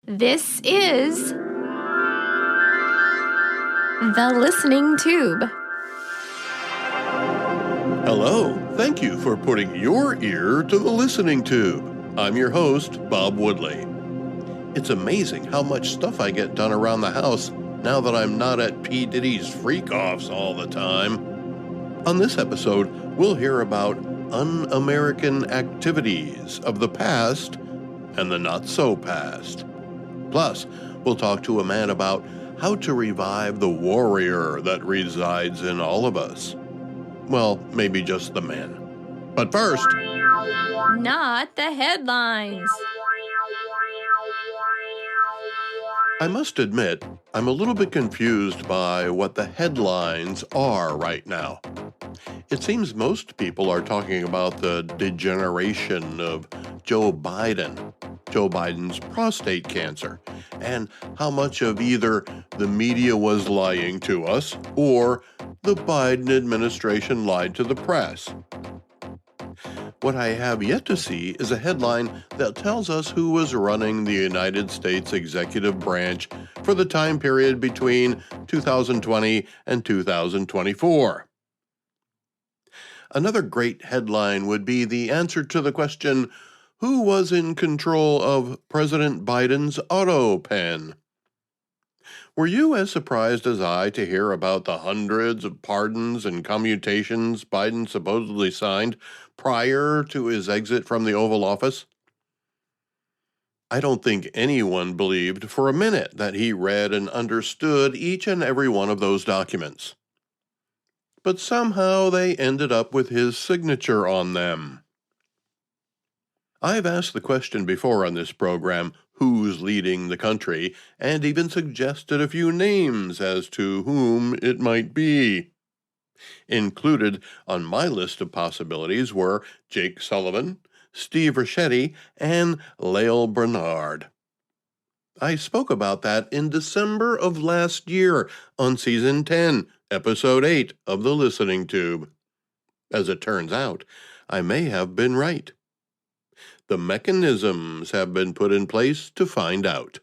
This is The Listening Tube. Hello, thank you for putting your ear to the Listening Tube. I'm your host, Bob Woodley. It's amazing how much stuff I get done around the house now that I'm not at P. Diddy's freak-offs all the time. On this episode, we'll hear about un-American activities of the past and the not-so-past. Plus, we'll talk to a man about how to revive the warrior that resides in all of us. Well, maybe just the man. But first, Not the headlines. I must admit, I'm a little bit confused by what the headlines are right now. It seems most people are talking about the degeneration of Joe Biden's prostate cancer, and how much of either the media was lying to us or the Biden administration lied to the press. What I have yet to see is a headline that tells us who was running the United States executive branch for the time period between 2020 and 2024. Another great headline would be the answer to the question, who was in control of President Biden's auto pen? Were you as surprised as I to hear about the hundreds of pardons and commutations Biden supposedly signed prior to his exit from the Oval Office? I don't think anyone believed for a minute that he read and understood each and every one of those documents. But somehow they ended up with his signature on them. I've asked the question before on this program, who's leading the country, and even suggested a few names as to whom it might be. Included on my list of possibilities were Jake Sullivan, Steve Ricchetti, and Lael Brainard. I spoke about that in December of last year on Season 10, Episode 8 of The Listening Tube. As it turns out, I may have been right. The mechanisms have been put in place to find out.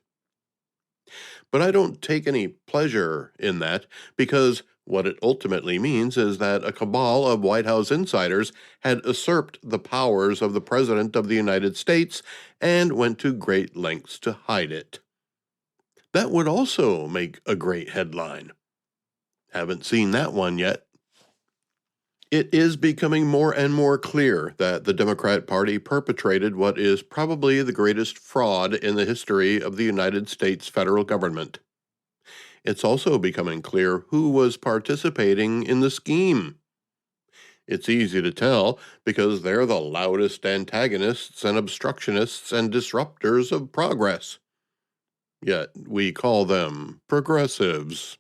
But I don't take any pleasure in that, because what it ultimately means is that a cabal of White House insiders had usurped the powers of the President of the United States and went to great lengths to hide it. That would also make a great headline. Haven't seen that one yet. It is becoming more and more clear that the Democrat Party perpetrated what is probably the greatest fraud in the history of the United States federal government. It's also becoming clear who was participating in the scheme. It's easy to tell because they're the loudest antagonists and obstructionists and disruptors of progress. Yet we call them progressives.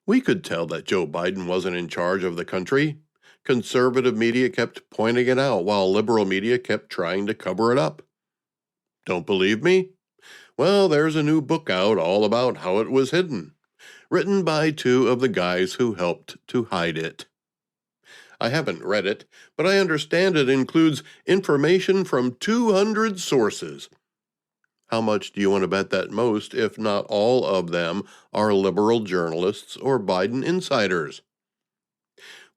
We could tell that Joe Biden wasn't in charge of the country. Conservative media kept pointing it out while liberal media kept trying to cover it up. Don't believe me? Well, there's a new book out all about how it was hidden, written by two of the guys who helped to hide it. I haven't read it, but I understand it includes information from 200 sources. How much do you want to bet that most, if not all of them, are liberal journalists or Biden insiders?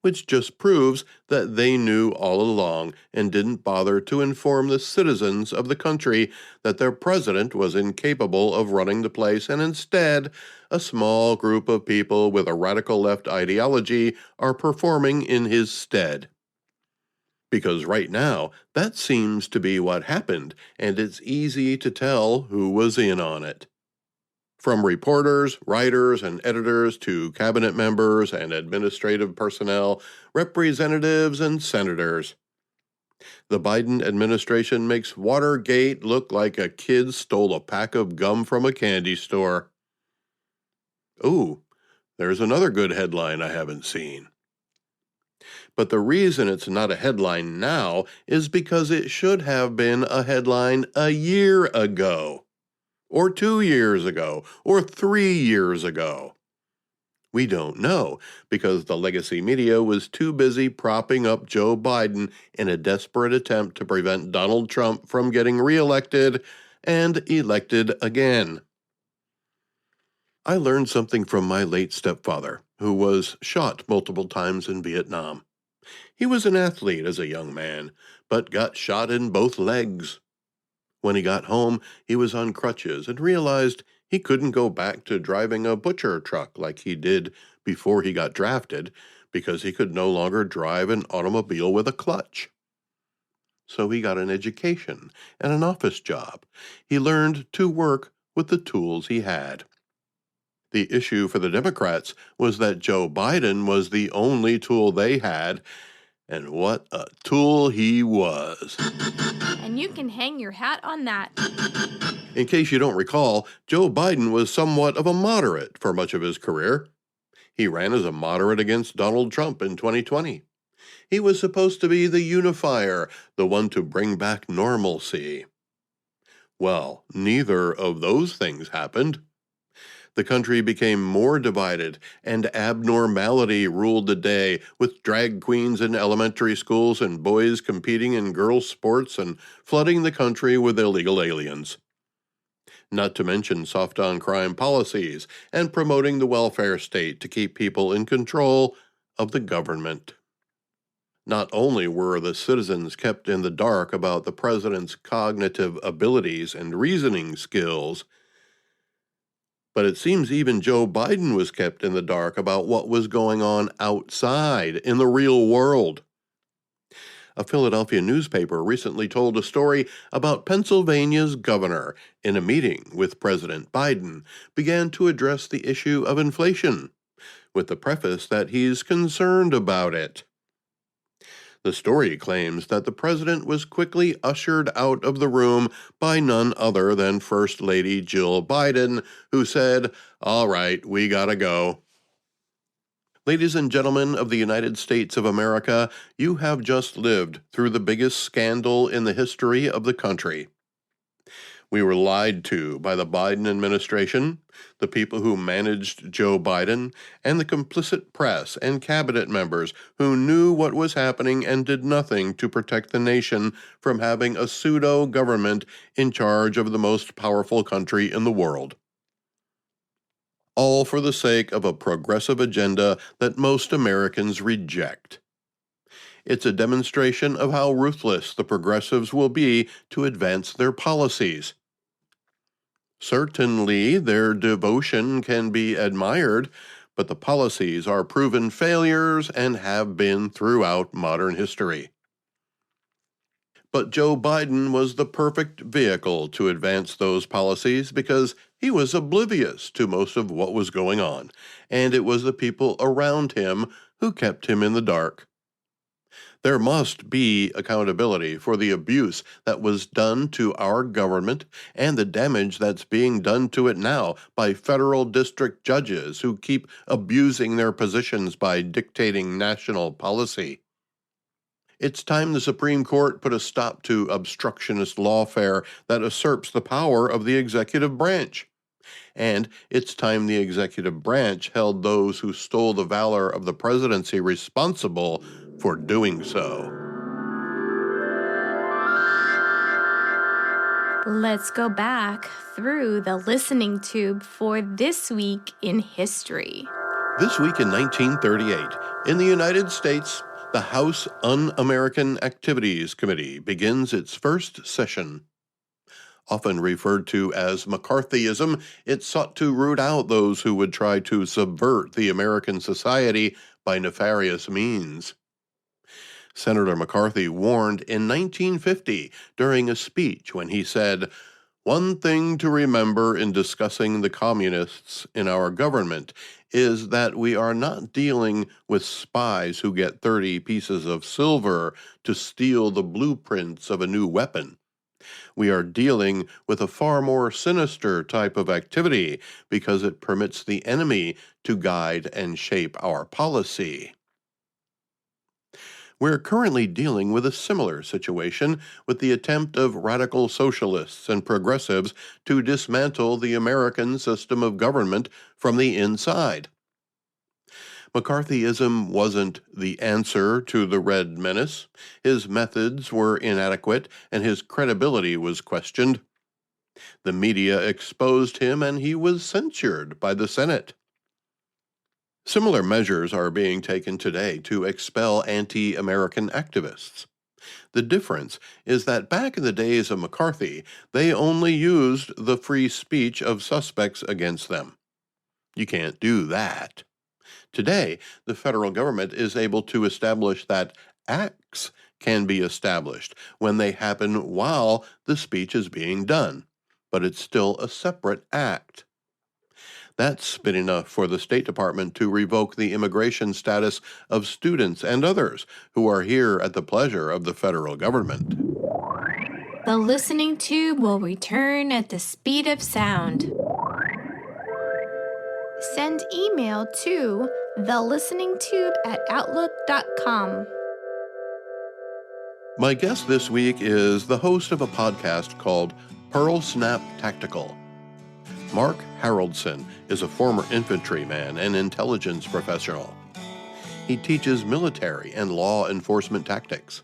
Which just proves that they knew all along and didn't bother to inform the citizens of the country that their president was incapable of running the place, and instead, a small group of people with a radical left ideology are performing in his stead. Because right now, that seems to be what happened, and it's easy to tell who was in on it. From reporters, writers, and editors to cabinet members and administrative personnel, representatives, and senators. The Biden administration makes Watergate look like a kid stole a pack of gum from a candy store. Ooh, there's another good headline I haven't seen. But the reason it's not a headline now is because it should have been a headline a year ago, or 2 years ago, or 3 years ago. We don't know, because the legacy media was too busy propping up Joe Biden in a desperate attempt to prevent Donald Trump from getting reelected and elected again. I learned something from my late stepfather, who was shot multiple times in Vietnam. He was an athlete as a young man, but got shot in both legs. When he got home, he was on crutches and realized he couldn't go back to driving a butcher truck like he did before he got drafted because he could no longer drive an automobile with a clutch. So he got an education and an office job. He learned to work with the tools he had. The issue for the Democrats was that Joe Biden was the only tool they had, and what a tool he was. And you can hang your hat on that. In case you don't recall, Joe Biden was somewhat of a moderate for much of his career. He ran as a moderate against Donald Trump in 2020. He was supposed to be the unifier, the one to bring back normalcy. Well, neither of those things happened. The country became more divided, and abnormality ruled the day, with drag queens in elementary schools and boys competing in girls' sports and flooding the country with illegal aliens. Not to mention soft-on-crime policies and promoting the welfare state to keep people in control of the government. Not only were the citizens kept in the dark about the president's cognitive abilities and reasoning skills, but it seems even Joe Biden was kept in the dark about what was going on outside in the real world. A Philadelphia newspaper recently told a story about Pennsylvania's governor, in a meeting with President Biden, began to address the issue of inflation, with the preface that he's concerned about it. The story claims that the president was quickly ushered out of the room by none other than First Lady Jill Biden, who said, "All right, we gotta go." Ladies and gentlemen of the United States of America, you have just lived through the biggest scandal in the history of the country. We were lied to by the Biden administration, the people who managed Joe Biden, and the complicit press and cabinet members who knew what was happening and did nothing to protect the nation from having a pseudo-government in charge of the most powerful country in the world. All for the sake of a progressive agenda that most Americans reject. It's a demonstration of how ruthless the progressives will be to advance their policies. Certainly, their devotion can be admired, but the policies are proven failures and have been throughout modern history. But Joe Biden was the perfect vehicle to advance those policies because he was oblivious to most of what was going on, and it was the people around him who kept him in the dark. There must be accountability for the abuse that was done to our government and the damage that's being done to it now by federal district judges who keep abusing their positions by dictating national policy. It's time the Supreme Court put a stop to obstructionist lawfare that usurps the power of the executive branch. And it's time the executive branch held those who stole the valor of the presidency responsible for doing so. Let's go back through the listening tube for this week in history. This week in 1938, in the United States, the House Un-American Activities Committee begins its first session. Often referred to as McCarthyism, it sought to root out those who would try to subvert the American society by nefarious means. Senator McCarthy warned in 1950 during a speech when he said, "One thing to remember in discussing the communists in our government is that we are not dealing with spies who get 30 pieces of silver to steal the blueprints of a new weapon. We are dealing with a far more sinister type of activity because it permits the enemy to guide and shape our policy." We're currently dealing with a similar situation with the attempt of radical socialists and progressives to dismantle the American system of government from the inside. McCarthyism wasn't the answer to the Red Menace. His methods were inadequate, and his credibility was questioned. The media exposed him and he was censured by the Senate. Similar measures are being taken today to expel anti-American activists. The difference is that back in the days of McCarthy, they only used the free speech of suspects against them. You can't do that. Today, the federal government is able to establish that acts can be established when they happen while the speech is being done, but it's still a separate act. That's been enough for the State Department to revoke the immigration status of students and others who are here at the pleasure of the federal government. The listening tube will return at the speed of sound. Send email to thelisteningtube@outlook.com. My guest this week is the host of a podcast called Pearl Snap Tactical. Mark Haroldson is a former infantryman and intelligence professional. He teaches military and law enforcement tactics.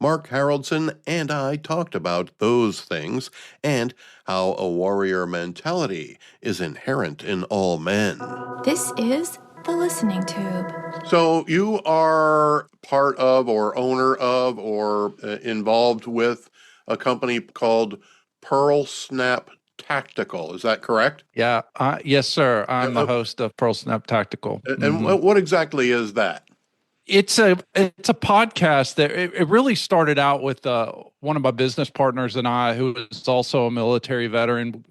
Mark Haroldson and I talked about those things and how a warrior mentality is inherent in all men. This is the listening tube. So you are part of or owner of or involved with a company called Pearl Snap Tactical. Is that correct? Yeah. Yes, sir. I'm the host of Pearl Snap Tactical. And what exactly is that? It's a podcast that it really started out with one of my business partners and I, who is also a military veteran,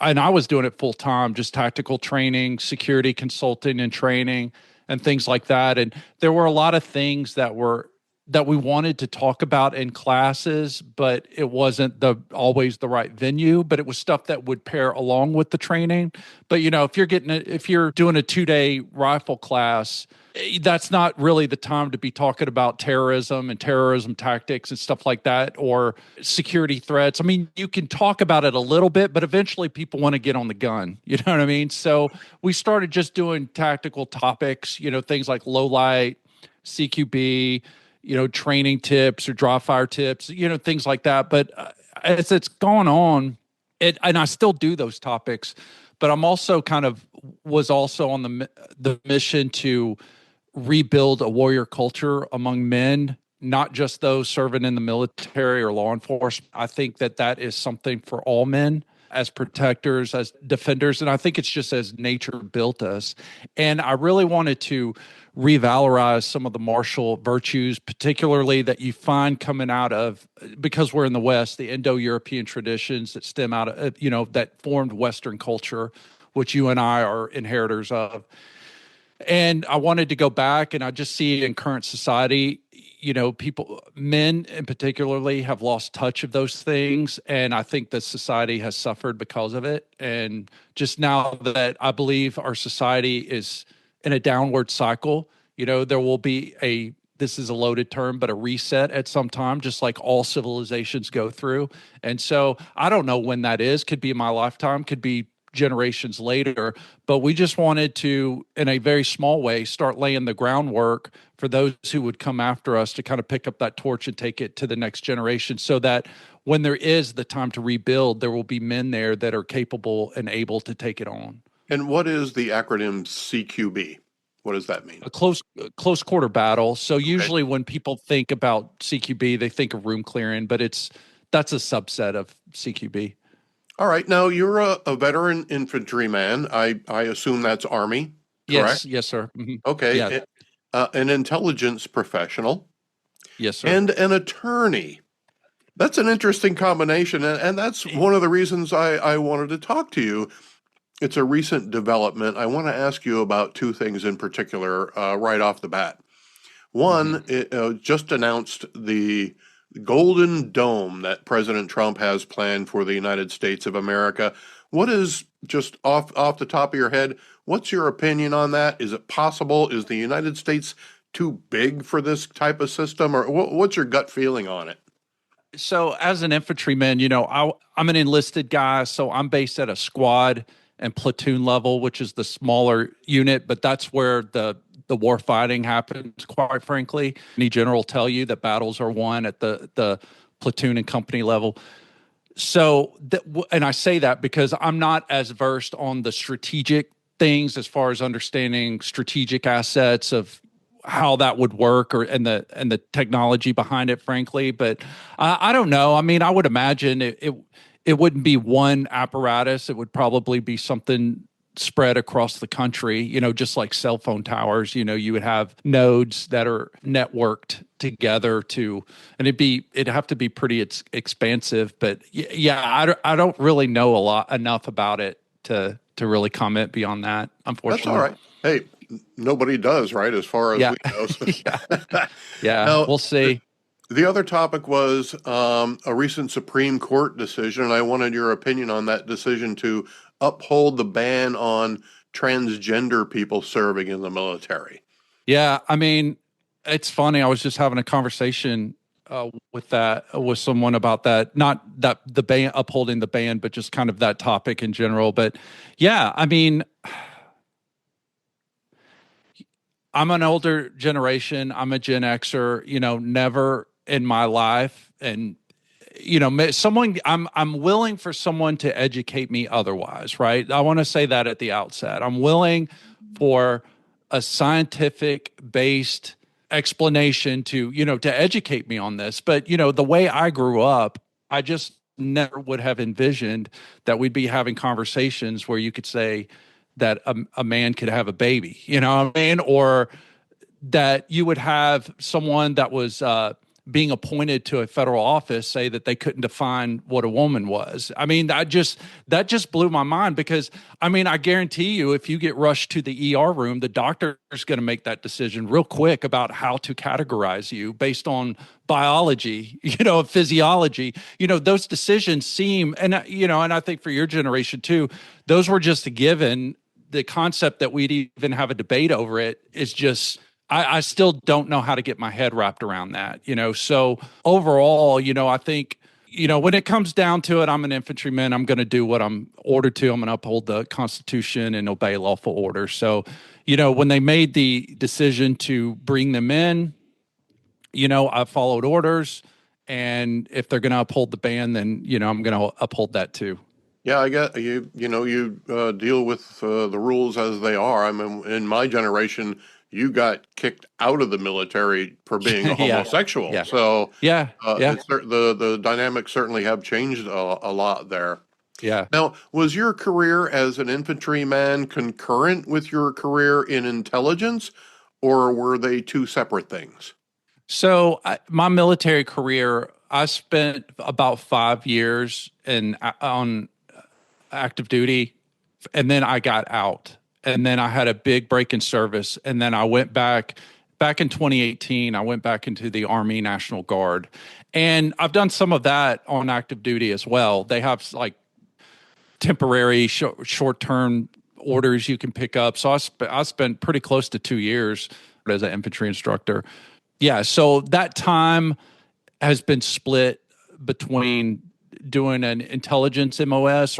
and I was doing it full time, just tactical training, security consulting, and training, and things like that. And there were a lot of things that we wanted to talk about in classes, but it wasn't always the right venue. But it was stuff that would pair along with the training. But if you're doing a 2-day rifle class, that's not really the time to be talking about terrorism and terrorism tactics and stuff like that, or security threats. I mean, you can talk about it a little bit, but eventually people want to get on the gun. You know what I mean? So we started just doing tactical topics, things like low light, CQB, training tips or dry fire tips, things like that. But as it's gone on, and I still do those topics, but I'm also was also on the mission to rebuild a warrior culture among men, not just those serving in the military or law enforcement. I think that is something for all men as protectors, as defenders. And I think it's just as nature built us. And I really wanted to revalorize some of the martial virtues, particularly that you find coming out of, because we're in the West, the Indo-European traditions that stem out of, that formed Western culture, which you and I are inheritors of. And I wanted to go back, and I just see in current society, men in particularly have lost touch of those things. And I think that society has suffered because of it. And just now that I believe our society is in a downward cycle, there will be this is a loaded term, but a reset at some time, just like all civilizations go through. And so I don't know when that is. Could be in my lifetime, could be generations later, but we just wanted to, in a very small way, start laying the groundwork for those who would come after us to kind of pick up that torch and take it to the next generation, so that when there is the time to rebuild, there will be men there that are capable and able to take it on. And what is the acronym CQB? What does that mean? A close quarter battle. So usually when people think about CQB, they think of room clearing, but that's a subset of CQB. All right. Now, you're a veteran infantryman. I assume that's Army, correct? Yes, sir. Mm-hmm. Okay. Yeah. An intelligence professional. Yes, sir. And an attorney. That's an interesting combination, and that's one of the reasons I wanted to talk to you. It's a recent development. I want to ask you about two things in particular right off the bat. One, it just announced the Golden Dome that President Trump has planned for the United States of America. What is, just off the top of your head, what's your opinion on that? Is it possible? Is the United States too big for this type of system? Or what's your gut feeling on it? So as an infantryman, I'm an enlisted guy, so I'm based at a squad and platoon level, which is the smaller unit, but that's where the war fighting happens, quite frankly. Any general will tell you that battles are won at the platoon and company level. And I say that because I'm not as versed on the strategic things as far as understanding strategic assets of how that would work and the technology behind it, frankly. But I don't know. I mean, I would imagine it wouldn't be one apparatus. It would probably be something spread across the country, just like cell phone towers. You would have nodes that are networked together and it'd have to be pretty expansive. But yeah, I don't really know enough about it to really comment beyond that, That's all unfortunately. right. Hey, nobody does, right? As far as Yeah. we know. Yeah. Yeah. Now, We'll see. the other topic was a recent Supreme Court decision, and I wanted your opinion on that decision to uphold the ban on transgender people serving in the military. Yeah. I mean, it's funny. I was just having a conversation with someone about that. Not that the ban upholding the ban, but just kind of that topic in general. But yeah, I mean, I'm an older generation. I'm a Gen Xer. Never in my life, and someone. I'm willing for someone to educate me otherwise. Right. I want to say that at the outset. I'm willing for a scientific based explanation to educate me on this. But the way I grew up, I just never would have envisioned that we'd be having conversations where you could say that a man could have a baby, what I mean? Or that you would have someone that was being appointed to a federal office say that they couldn't define what a woman was. I mean, that just blew my mind because, I mean, I guarantee you, if you get rushed to the ER room, the doctor is going to make that decision real quick about how to categorize you based on biology, physiology. Those decisions seem, and I think for your generation too, those were just a given. The concept that we'd even have a debate over it is just, I still don't know how to get my head wrapped around that, So overall, I think, when it comes down to it, I'm an infantryman. I'm going to do what I'm ordered to. I'm going to uphold the Constitution and obey lawful orders. So, when they made the decision to bring them in, I followed orders. And if they're going to uphold the ban, then, I'm going to uphold that too. Yeah, I get you. You deal with the rules as they are. I mean, in my generation, you got kicked out of the military for being a homosexual. Yeah. So Yeah. the dynamics certainly have changed a lot there. Yeah. Now, was your career as an infantryman concurrent with your career in intelligence, or were they two separate things? So my military career, I spent about 5 years on active duty, and then I got out, and then I had a big break in service, and then I went back in 2018. I went back into the Army National Guard, and I've done some of that on active duty as well. They have like temporary short-term orders you can pick up. So I spent pretty close to 2 years as an infantry instructor. Yeah, so that time has been split between doing an intelligence MOS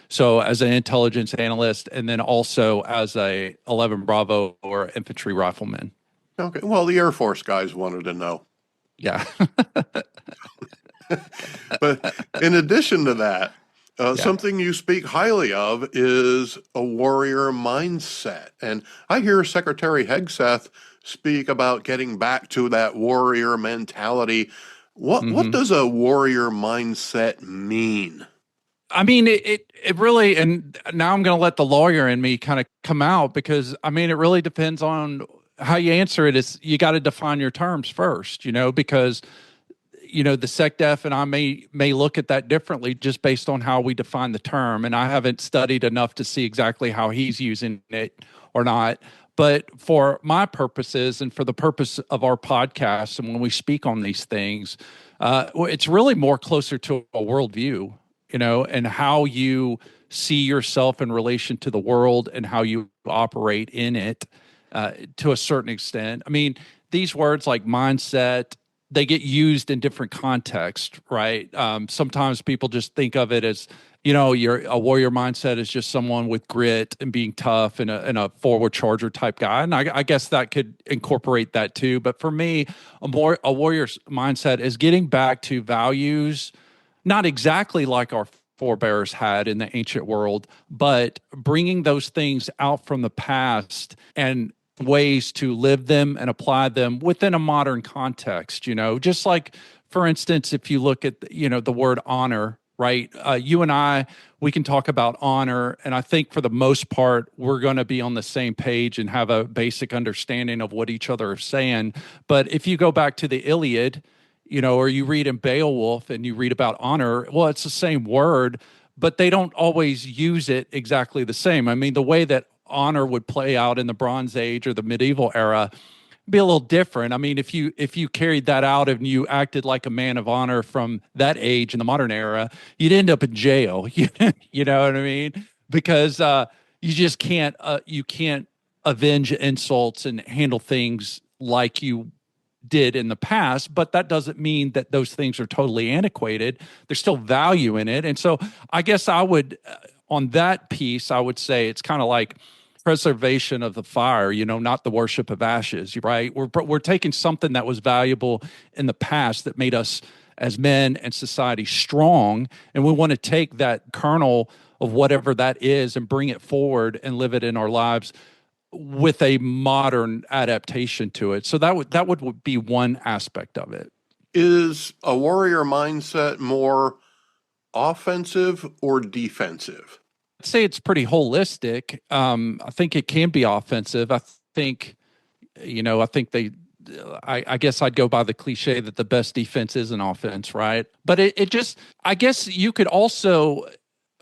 so as an intelligence analyst, and then also as a 11 Bravo or infantry rifleman. Okay, well, the Air Force guys wanted to know. Yeah. But in addition to that, something you speak highly of is a warrior mindset. And I hear Secretary Hegseth speak about getting back to that warrior mentality. What does a warrior mindset mean? I mean, it really, and now I'm going to let the lawyer in me kind of come out, because I mean, it really depends on how you answer it. Is you got to define your terms first, because the SecDef and I may look at that differently just based on how we define the term. And I haven't studied enough to see exactly how he's using it or not. But for my purposes and for the purpose of our podcast, and when we speak on these things, it's really more closer to a worldview, and how you see yourself in relation to the world and how you operate in it to a certain extent. I mean, these words like mindset, they get used in different contexts, right? Sometimes people just think of it as, a warrior mindset is just someone with grit and being tough and a forward charger type guy. And I guess that could incorporate that too. But for me, a warrior's mindset is getting back to values not exactly like our forebears had in the ancient world, but bringing those things out from the past and ways to live them and apply them within a modern context, just like, for instance, if you look at, the word honor, right? You and I, we can talk about honor. And I think for the most part, we're going to be on the same page and have a basic understanding of what each other are saying. But if you go back to the Iliad, or you read in Beowulf and you read about honor, well, it's the same word, but they don't always use it exactly the same. I mean, the way that honor would play out in the Bronze Age or the medieval era be a little different. I mean, if you carried that out and you acted like a man of honor from that age in the modern era, you'd end up in jail. You know what I mean? Because you just can't avenge insults and handle things like you did in the past, but that doesn't mean that those things are totally antiquated. There's still value in it. And so I guess I would, on that piece, I would say it's kind of like preservation of the fire, not the worship of ashes, right? We're taking something that was valuable in the past that made us as men and society strong, and we want to take that kernel of whatever that is and bring it forward and live it in our lives with a modern adaptation to it. So that would be one aspect of it. Is a warrior mindset more offensive or defensive? I'd say it's pretty holistic. I think it can be offensive. I think, I guess I'd go by the cliche that the best defense is an offense, right? But it just, I guess you could also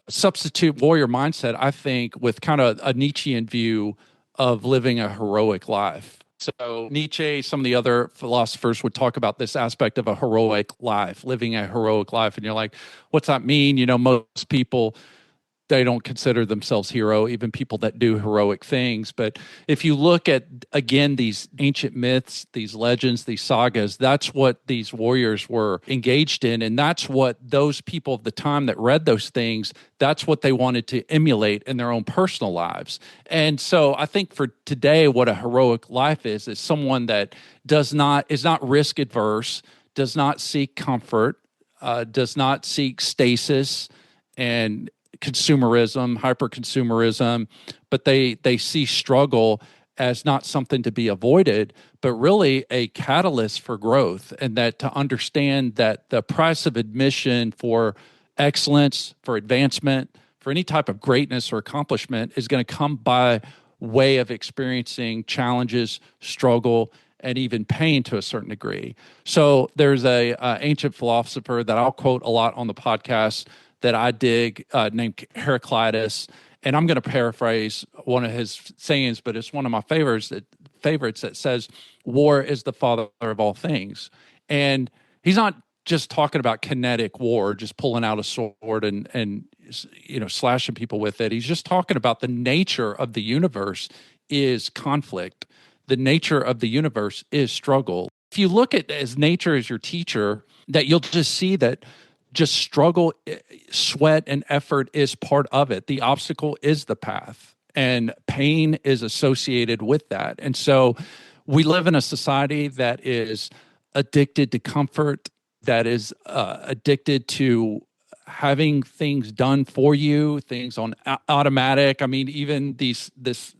substitute warrior mindset, I think, with kind of a Nietzschean view of living a heroic life. So Nietzsche, some of the other philosophers would talk about this aspect of a heroic life, living a heroic life. And you're like, what's that mean? Most people, they don't consider themselves hero, even people that do heroic things. But if you look at, again, these ancient myths, these legends, these sagas, that's what these warriors were engaged in. And that's what those people of the time that read those things, that's what they wanted to emulate in their own personal lives. And so I think for today, what a heroic life is someone that is not risk adverse, does not seek comfort, does not seek stasis and consumerism, hyper consumerism, but they see struggle as not something to be avoided, but really a catalyst for growth. And that to understand that the price of admission for excellence, for advancement, for any type of greatness or accomplishment is going to come by way of experiencing challenges, struggle, and even pain to a certain degree. So there's a ancient philosopher that I'll quote a lot on the podcast that I dig, named Heraclitus. And I'm going to paraphrase one of his sayings, but it's one of my favorites that says, war is the father of all things. And he's not just talking about kinetic war, just pulling out a sword and slashing people with it. He's just talking about the nature of the universe is conflict. The nature of the universe is struggle. If you look at as nature as your teacher, that you'll just see that just struggle, sweat, and effort is part of it. The obstacle is the path, and pain is associated with that. And so we live in a society that is addicted to comfort, that is addicted to having things done for you, things on automatic. I mean, even this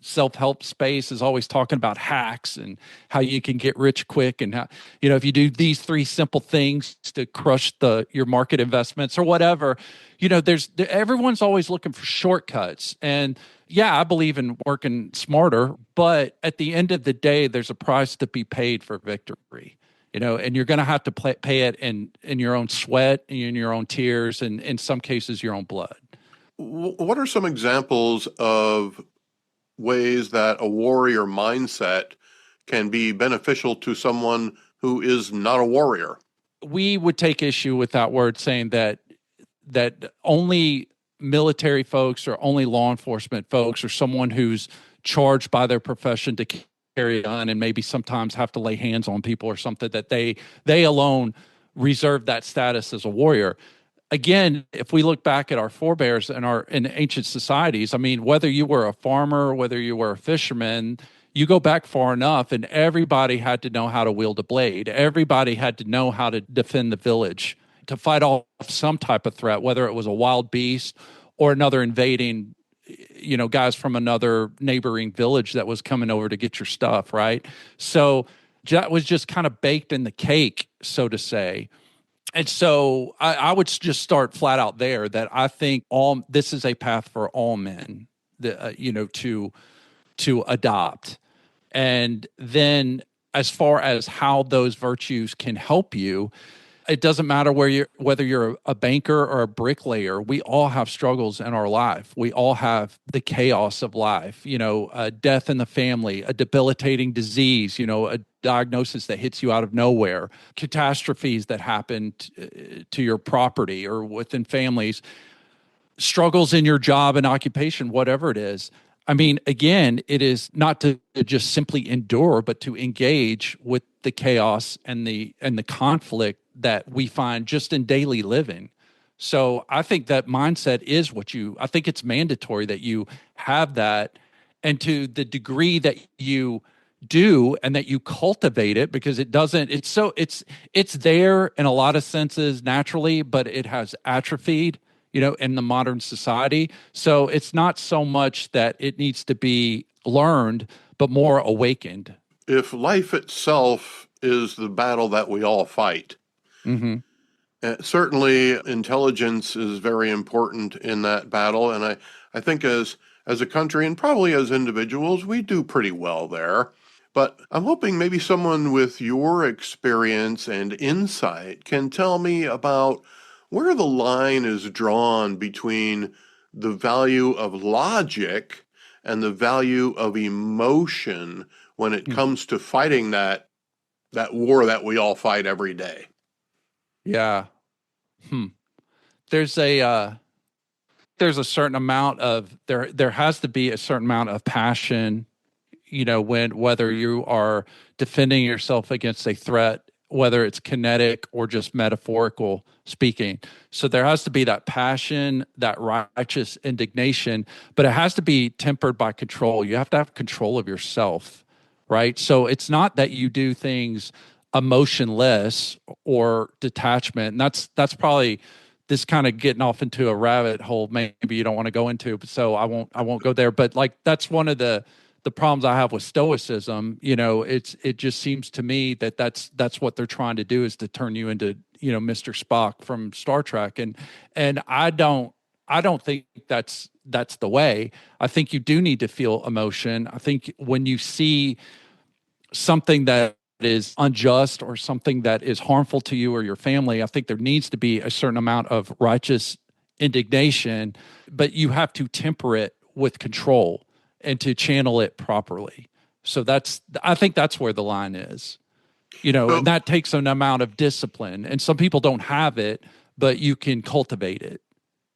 self-help space is always talking about hacks and how you can get rich quick, and how, if you do these 3 simple things to crush your market investments or whatever, everyone's always looking for shortcuts. And yeah, I believe in working smarter, but at the end of the day, there's a price to be paid for victory. And you're going to have to pay it in your own sweat, in your own tears, and in some cases, your own blood. What are some examples of ways that a warrior mindset can be beneficial to someone who is not a warrior? We would take issue with that word, saying that only military folks or only law enforcement folks or someone who's charged by their profession to carry on and maybe sometimes have to lay hands on people or something, that they alone reserve that status as a warrior. Again, if we look back at our forebears in ancient societies, I mean, whether you were a farmer, whether you were a fisherman, you go back far enough and everybody had to know how to wield a blade. Everybody had to know how to defend the village. to fight off some type of threat, whether it was a wild beast or another invading, guys from another neighboring village that was coming over to get your stuff, right? So that was just kind of baked in the cake, so to say. And so I would just start flat out there that I think this is a path for all men, to adopt. And then as far as how those virtues can help you, it doesn't matter whether you're a banker or a bricklayer. We all have struggles in our life. We all have the chaos of life, death in the family, a debilitating disease, a diagnosis that hits you out of nowhere, catastrophes that happen to your property or within families, struggles in your job and occupation, whatever it is. I mean, again, it is not to just simply endure, but to engage with the chaos and the conflict that we find just in daily living. So I think that mindset is I think it's mandatory that you have that, and to the degree that you do and that you cultivate it, because it's there in a lot of senses naturally, but it has atrophied in the modern society. So it's not so much that it needs to be learned, but more awakened. If life itself is the battle that we all fight, Mm-hmm. certainly intelligence is very important in that battle. And I think as a country and probably as individuals, we do pretty well there. But I'm hoping maybe someone with your experience and insight can tell me about where the line is drawn between the value of logic and the value of emotion when it comes to fighting that war that we all fight every day. Yeah. There's a certain amount of there has to be a certain amount of passion, whether you are defending yourself against a threat, whether it's kinetic or just metaphorical speaking. So there has to be that passion, that righteous indignation, but it has to be tempered by control. You have to have control of yourself, right? So it's not that you do things emotionless or detachment. And that's probably this kind of getting off into a rabbit hole maybe you don't want to go into, so I won't go there. But like that's one of the problems I have with Stoicism. It just seems to me that that's what they're trying to do, is to turn you into Mr. Spock from Star Trek, and I don't think that's the way. I think you do need to feel emotion. I think when you see something that is unjust or something that is harmful to you or your family, I think there needs to be a certain amount of righteous indignation, but you have to temper it with control and to channel it properly. So I think that's where the line is, So and that takes an amount of discipline, and some people don't have it, but you can cultivate it,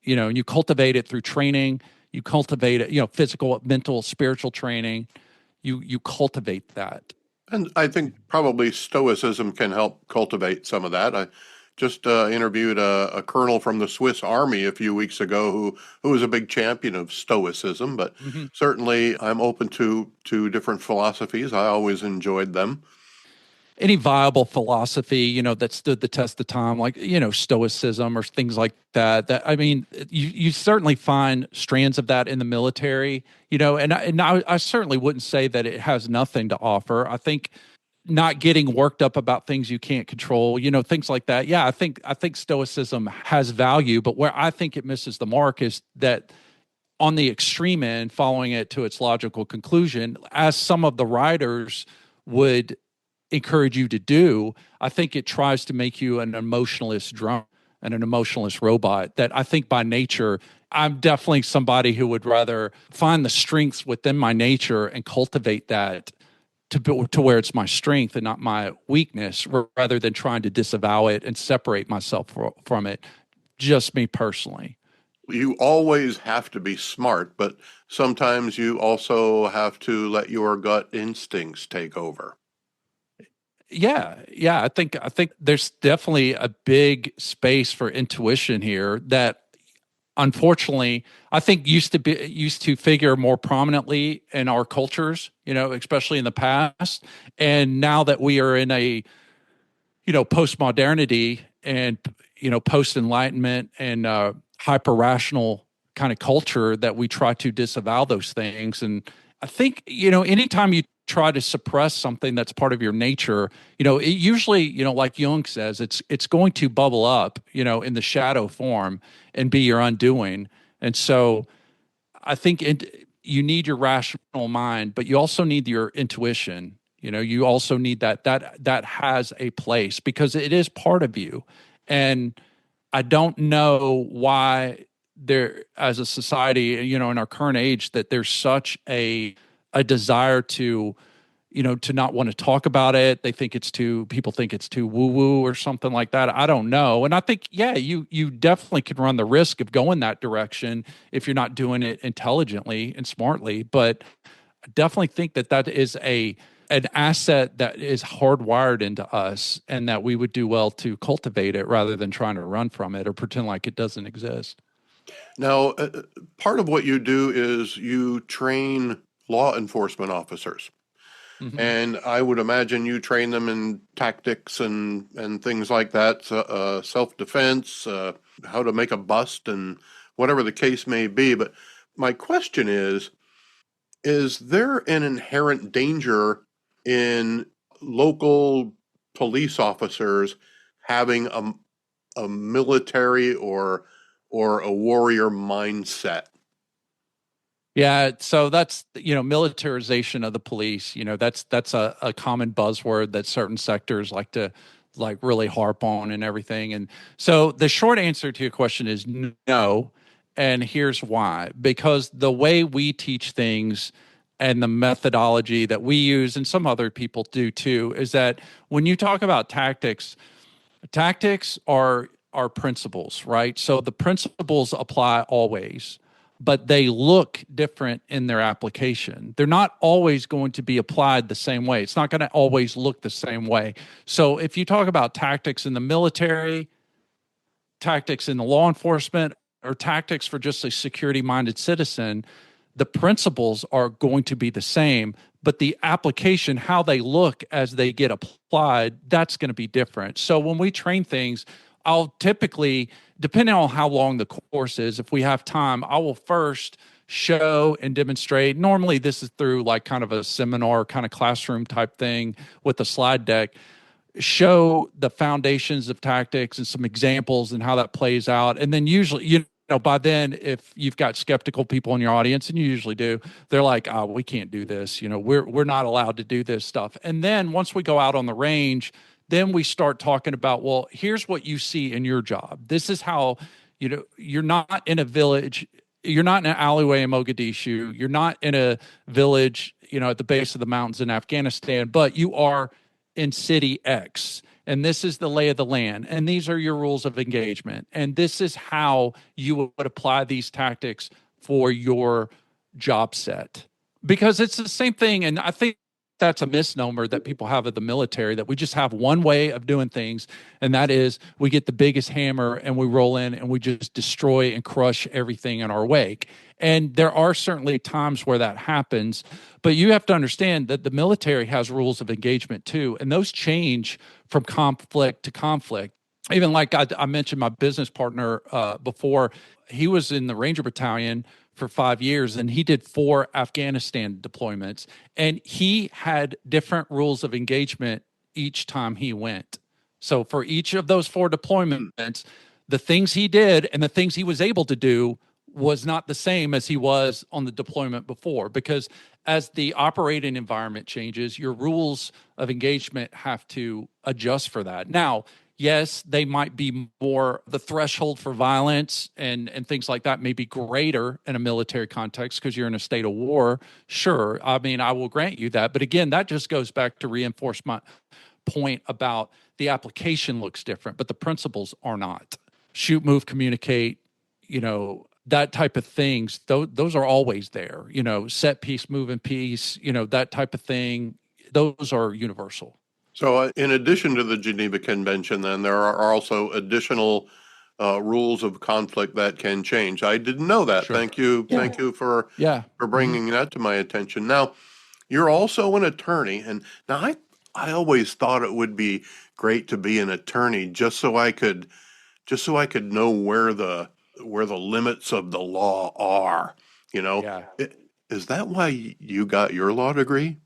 and you cultivate it through training, you cultivate it, physical, mental, spiritual training, you cultivate that. And I think probably Stoicism can help cultivate some of that. I just interviewed a colonel from the Swiss Army a few weeks ago who was a big champion of Stoicism, but Mm-hmm. certainly I'm open to different philosophies. I always enjoyed them. Any viable philosophy, that stood the test of time, like, Stoicism or things like that. That, I mean, you certainly find strands of that in the military, and I certainly wouldn't say that it has nothing to offer. I think not getting worked up about things you can't control, things like that. Yeah, I think Stoicism has value, but where I think it misses the mark is that on the extreme end, following it to its logical conclusion, as some of the writers would encourage you to do, I think it tries to make you an emotionless drone and an emotionless robot. That I think by nature, I'm definitely somebody who would rather find the strengths within my nature and cultivate that to where it's my strength and not my weakness, rather than trying to disavow it and separate myself from it. Just me personally. You always have to be smart, but sometimes you also have to let your gut instincts take over. Yeah. I think there's definitely a big space for intuition here that, unfortunately, I think used to figure more prominently in our cultures, especially in the past. And now that we are in a, postmodernity and, post Enlightenment and hyper rational kind of culture that we try to disavow those things. And I think, anytime you try to suppress something that's part of your nature, it usually, like Jung says, it's going to bubble up, in the shadow form and be your undoing. And so I think you need your rational mind, but you also need your intuition. You also need that has a place because it is part of you. And I don't know why there, as a society, in our current age, that there's such a desire to not want to talk about it. People think it's too woo woo or something like that. I don't know. And I think, yeah, you definitely can run the risk of going that direction if you're not doing it intelligently and smartly. But I definitely think that is an asset that is hardwired into us and that we would do well to cultivate it rather than trying to run from it or pretend like it doesn't exist. Now, part of what you do is you train law enforcement officers. Mm-hmm. And I would imagine you train them in tactics and things like that, self-defense, how to make a bust, and whatever the case may be. But my question is there an inherent danger in local police officers having a military or a warrior mindset? Yeah, so that's militarization of the police. That's a common buzzword that certain sectors like to really harp on and everything. And so the short answer to your question is no, and here's why. Because the way we teach things and the methodology that we use and some other people do too is that when you talk about tactics are principles, right? So the principles apply always, but they look different in their application. They're not always going to be applied the same way. It's not going to always look the same way. So if you talk about tactics in the military, tactics in the law enforcement, or tactics for just a security minded citizen, the principles are going to be the same, but the application, how they look as they get applied, that's going to be different. So when we train things, I'll typically, depending on how long the course is, if we have time, I will first show and demonstrate. Normally, this is through like kind of a seminar, kind of classroom type thing with a slide deck. Show the foundations of tactics and some examples and how that plays out. And then usually, by then, if you've got skeptical people in your audience, and you usually do, they're like, "Oh, we can't do this. We're not allowed to do this stuff." And then once we go out on the range, then we start talking about, well, here's what you see in your job. This is how, you're not in a village. You're not in an alleyway in Mogadishu. You're not in a village, at the base of the mountains in Afghanistan, but you are in city X. And this is the lay of the land. And these are your rules of engagement. And this is how you would apply these tactics for your job set. Because it's the same thing. And I think that's a misnomer that people have of the military, that we just have one way of doing things. And that is we get the biggest hammer and we roll in and we just destroy and crush everything in our wake. And there are certainly times where that happens, but you have to understand that the military has rules of engagement too, and those change from conflict to conflict. Even like I mentioned my business partner before, he was in the Ranger Battalion for 5 years and he did 4 Afghanistan deployments, and he had different rules of engagement each time he went. So for each of those 4 deployments, the things he did and the things he was able to do was not the same as he was on the deployment before, because as the operating environment changes, your rules of engagement have to adjust for that. Now, yes, they might be more, the threshold for violence and things like that may be greater in a military context because you're in a state of war. Sure. I mean, I will grant you that. But again, that just goes back to reinforce my point about the application looks different, but the principles are not. Shoot, move, communicate, that type of things, those are always there, set piece, move in peace, that type of thing. Those are universal. So in addition to the Geneva Convention, then there are also additional rules of conflict that can change. I didn't know that. Sure. Thank you. Yeah. Thank you for bringing Mm-hmm. that to my attention. Now, you're also an attorney, and now I always thought it would be great to be an attorney just so I could just so I could know where the limits of the law are. You know, Yeah. is that why you got your law degree?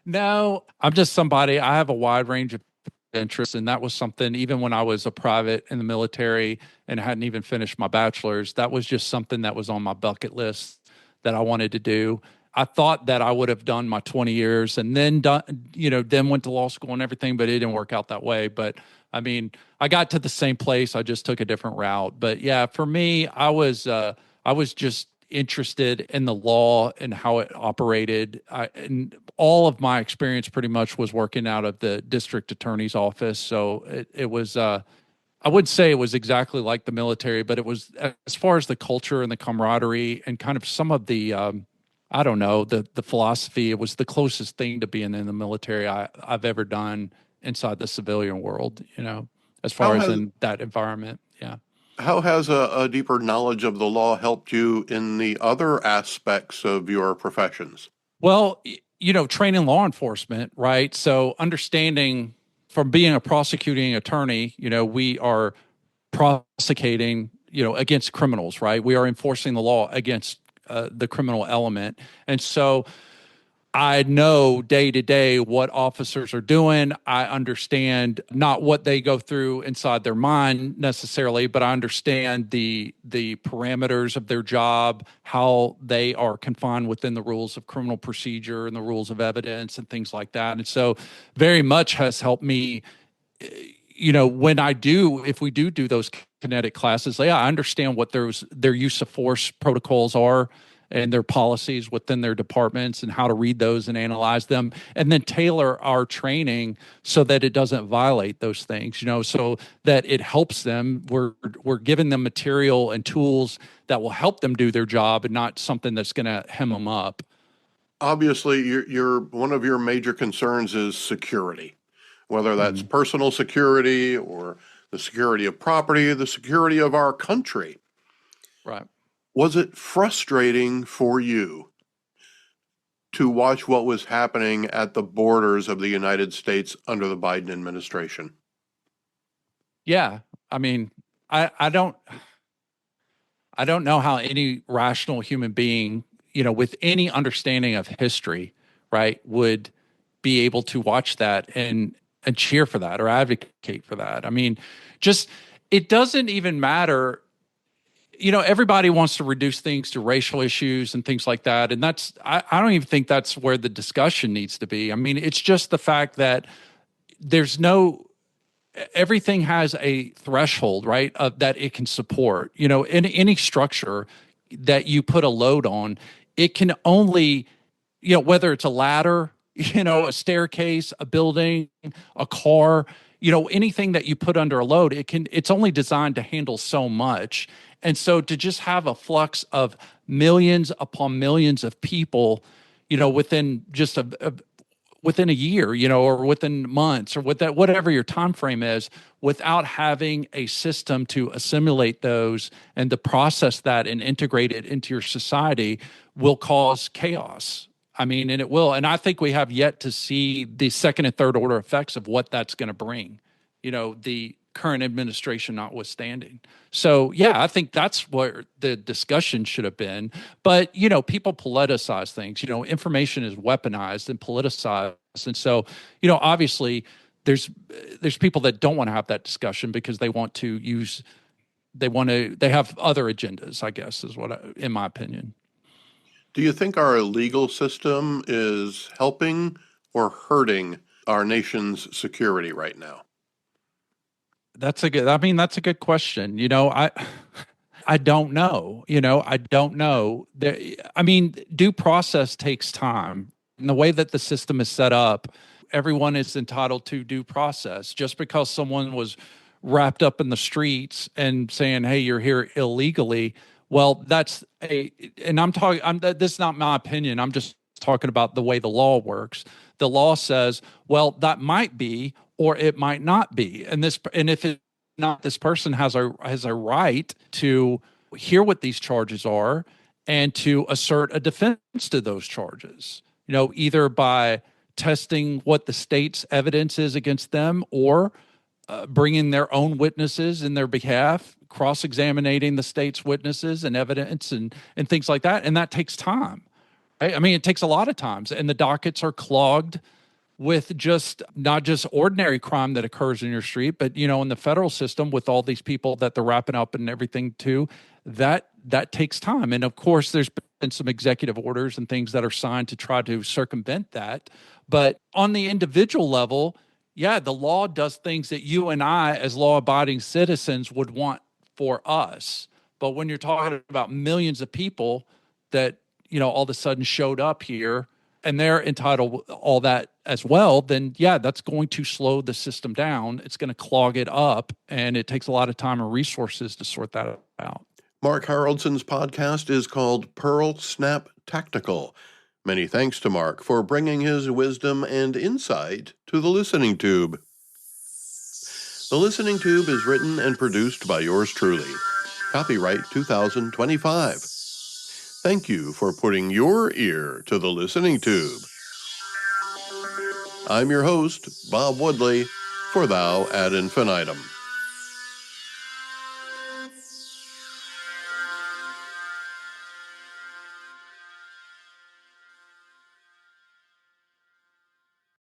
No, I'm just somebody, I have a wide range of interests. And that was something, even when I was a private in the military and hadn't even finished my bachelor's, that was just something that was on my bucket list that I wanted to do. I thought that I would have done my 20 years and then done, then went to law school and everything, but it didn't work out that way. But I mean, I got to the same place. I just took a different route. But yeah, for me, I was just interested in the law and how it operated. And all of my experience pretty much was working out of the district attorney's office. So it was, I would say it was exactly like the military, but it was, as far as the culture and the camaraderie and kind of some of the, I don't know, the philosophy, it was the closest thing to being in the military I've ever done inside the civilian world, as How far as has in that environment. Yeah. how has a deeper knowledge of the law helped you in the other aspects of your professions? Well, training law enforcement, right? So understanding from being a prosecuting attorney, we are prosecuting, against criminals, right? We are enforcing the law against the criminal element. And so I know day to day what officers are doing. I understand not what they go through inside their mind necessarily, but I understand the parameters of their job, how they are confined within the rules of criminal procedure and the rules of evidence and things like that. And so very much has helped me, when if we do those kinetic classes, yeah, I understand what their use of force protocols are and their policies within their departments and how to read those and analyze them and then tailor our training so that it doesn't violate those things, so that it helps them. We're giving them material and tools that will help them do their job and not something that's going to hem them up. Obviously, your one of your major concerns is security, whether that's Mhm. personal security or the security of property, the security of our country. Right. Was it frustrating for you to watch what was happening at the borders of the United States under the Biden administration? Yeah. I mean, I I don't know how any rational human being, with any understanding of history, right, would be able to watch that and cheer for that or advocate for that. I mean, just it doesn't even matter. Everybody wants to reduce things to racial issues and things like that. And I don't even think that's where the discussion needs to be. I mean, it's just the fact that there's no everything has a threshold, right, that it can support. In any structure that you put a load on, it can only, whether it's a ladder, a staircase, a building, a car, anything that you put under a load, it's only designed to handle so much. And so to just have a flux of millions upon millions of people, within just within a year, or within months, or whatever your time frame is, without having a system to assimilate those and to process that and integrate it into your society will cause chaos. I mean, and it will. And I think we have yet to see the second and third order effects of what that's going to bring, the current administration notwithstanding. So, yeah, I think that's where the discussion should have been. But, people politicize things. Information is weaponized and politicized. And so, obviously there's people that don't want to have that discussion because they want to use they have other agendas, I guess, is in my opinion. Do you think our legal system is helping or hurting our nation's security right now? That's a good question. I don't know. I don't know. I mean, due process takes time. And the way that the system is set up, everyone is entitled to due process. Just because someone was wrapped up in the streets and saying, "Hey, you're here illegally," well, and I'm talking. This is not my opinion. I'm just talking about the way the law works. The law says, well, that might be, or it might not be, and if it not, this person has a right to hear what these charges are and to assert a defense to those charges, either by testing what the state's evidence is against them or bringing their own witnesses in their behalf, cross-examining the state's witnesses and evidence and things like that. And that takes time. Right? I mean, it takes a lot of times, and the dockets are clogged with just not just ordinary crime that occurs in your street, but in the federal system with all these people that they're wrapping up and everything too, that takes time. And of course, there's been some executive orders and things that are signed to try to circumvent that. But on the individual level, yeah, the law does things that you and I, as law-abiding citizens, would want for us. But when you're talking about millions of people that, all of a sudden showed up here and they're entitled all that as well, then yeah, that's going to slow the system down. It's going to clog it up, and it takes a lot of time and resources to sort that out. Mark Haraldson's podcast is called Pearl Snap Tactical. Many thanks to Mark for bringing his wisdom and insight to the Listening Tube. The Listening Tube is written and produced by yours truly. Copyright 2025. Thank you for putting your ear to the Listening Tube. I'm your host, Bob Woodley, for Thou ad infinitum.